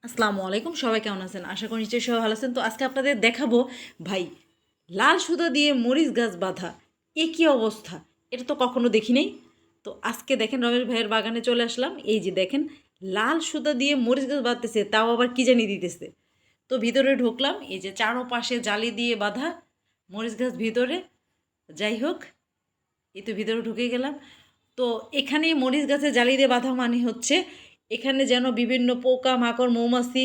আসসালামু আলাইকুম, সবাই কেমন আছেন? আশা করি নিশ্চয়ই সবাই ভালো আছেন। তো আজকে আপনাদের দেখাবো ভাই, লাল সুতা দিয়ে মরিচ গাছ বাঁধা। এ কী অবস্থা! এটা তো কখনো দেখি নাই। তো আজকে দেখেন রমেশ ভাইয়ের বাগানে চলে আসলাম। এই যে দেখেন, লাল সুতা দিয়ে মরিচ গাছ বাঁধতেছে, তাও আবার কি জানি দিতেছে। তো ভিতরে ঢুকলাম, এই যে চারোপাশে জালি দিয়ে বাঁধা মরিচ গাছ ভিতরে। যাই হোক, এই তো ভিতরে ঢুকে গেলাম। তো এখানে মরিচ গাছে জালি দিয়ে বাঁধা মানে হচ্ছে এখানে যেন বিভিন্ন পোকা মাকড় মৌমাছি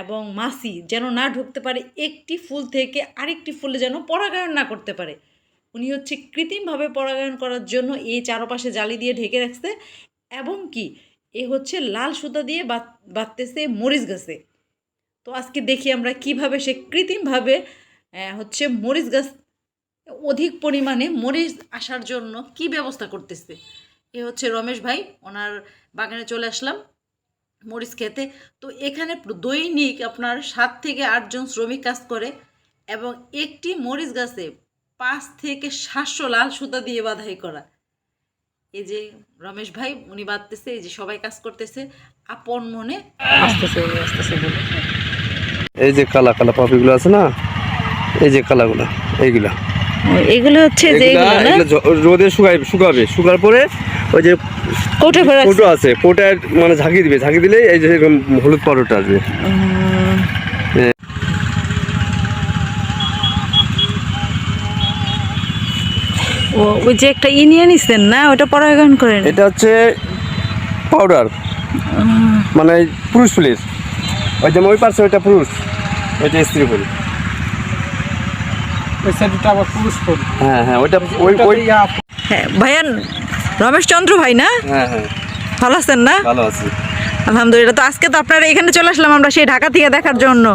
এবং মাছি যেন না ঢুকতে পারে, একটি ফুল থেকে আরেকটি ফুলে যেন পরাগায়ন না করতে পারে। উনি হচ্ছে কৃত্রিমভাবে পরাগায়ন করার জন্য এই চারপাশে জালি দিয়ে ঢেকে রাখছে। এবং কি, এ হচ্ছে লাল সুতা দিয়ে বাঁধতেছে মরিচ গাছে। তো আজকে দেখি আমরা কিভাবে সে কৃত্রিমভাবে হচ্ছে মরিচ গাছ অধিক পরিমাণে মরিচ আসার জন্য কি ব্যবস্থা করতেছে। এ হচ্ছে রমেশ ভাই, ওনার বাগানে চলে আসলাম মরিচ খেতে। তো এখানে দৈনিক আপনার 7 থেকে 8 জন শ্রমিক কাজ করে এবং একটি মরিচ গাছে 5 থেকে 700 লাল সুতা দিয়ে বাঁধাই করা। এই যে রমেশ ভাই উনি বাঁধতেছে, এই যে সবাই কাজ করতেছে আপন মনে, আসতেছে আসতেছে বলে। এই যে কালা কালা পাপড়িগুলো আছে না, এই যে কালাগুলো, এইগুলা এগুলো হচ্ছে যে রোদে শুকাবে, শুকার পরে ওই যে কোটো আছে, কোটায় মানে ঝাঁকি দিলে এই যে এরকম হলুদ পাউডারটা আসবে। ওই যে একটা নিয়ে নিছেন না, ওটা পরাগায়ন করেন। এটা হচ্ছে পাউডার, মানে পুরুষ ফুলের। ওই যে ওই পাশে ওইটা পুরুষ, ওইটা স্ত্রী ফুল। ওই সাইডটা আবার পুরুষ ফুল। হ্যাঁ হ্যাঁ, ওইটা ওই হ্যাঁ ভাইয়া, রমেশ চন্দ্র ভাই না? হ্যাঁ হ্যাঁ, ভালো আছেন না? ভালো আছি আলহামদুলিল্লাহ। তো আজকে তো আপনারা এখানে চলে আসলাম আমরা সেই ঢাকা থেকে দেখার জন্য।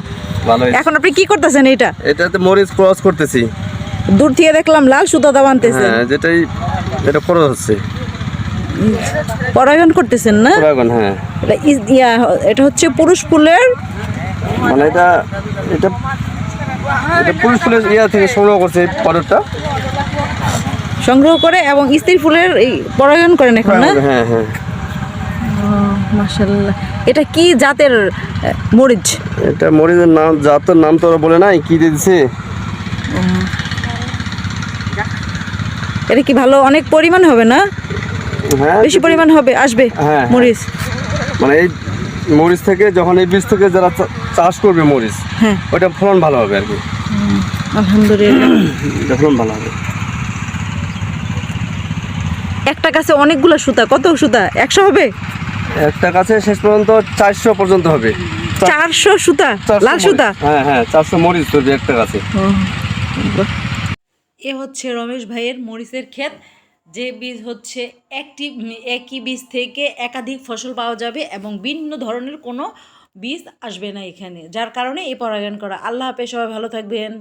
ভালো। এখন আপনি কি করতেছেন? এটাতে মরিচ ক্রস করতেছি। দূর থেকে দেখলাম লাল সুতা বানতেছেন। হ্যাঁ, এটা ক্রস হচ্ছে, পরাগায়ন করতেছেন না? পরাগায়ন, হ্যাঁ। এটা হচ্ছে পুরুষ ফুলের, মানে এটা এটা এটা পুরুষ ফুলের থেকে সংগ্রহ করছে পাউডারটা, সংগ্রহ করে এবং স্ত্রী ফুলের এই পরাগায়ন করেন এখন না? হ্যাঁ হ্যাঁ। মাশাআল্লাহ। এটা কি জাতের মরিচ? এটা মরিচের নাম, জাতের নাম তো ওরা বলে নাই, কি দিয়েছে। এটা কি ভালো অনেক পরিমাণ হবে না? হ্যাঁ, বেশি পরিমাণ হবে, আসবে মরিচ। মানে এই মরিচ থেকে যখন এই বীজ থেকে যারা চাষ করবে মরিচ, হ্যাঁ, ওটা ফলন ভালো হবে আর কি। আলহামদুলিল্লাহ, ফলন ভালো হবে। একটা গাছে অনেকগুলো সুতা, কত সুতা? 100 হবে? একটা গাছে শেষ পর্যন্ত 400 পর্যন্ত হবে। 400 সুতা লাল সুতা? হ্যাঁ হ্যাঁ, 400 মরিচ ধরবে একটা গাছে। এ হচ্ছে রমেশ ভাইয়ের মরিচের ক্ষেত। যে বীজ হচ্ছে একই বীজ থেকে একাধিক ফসল পাওয়া যাবে এবং ভিন্ন ধরনের কোনো বীজ আসবে না এখানে, যার কারণে এই পরাগায়ন করা। আল্লাহ হাফেজ, সবাই ভালো থাকবেন।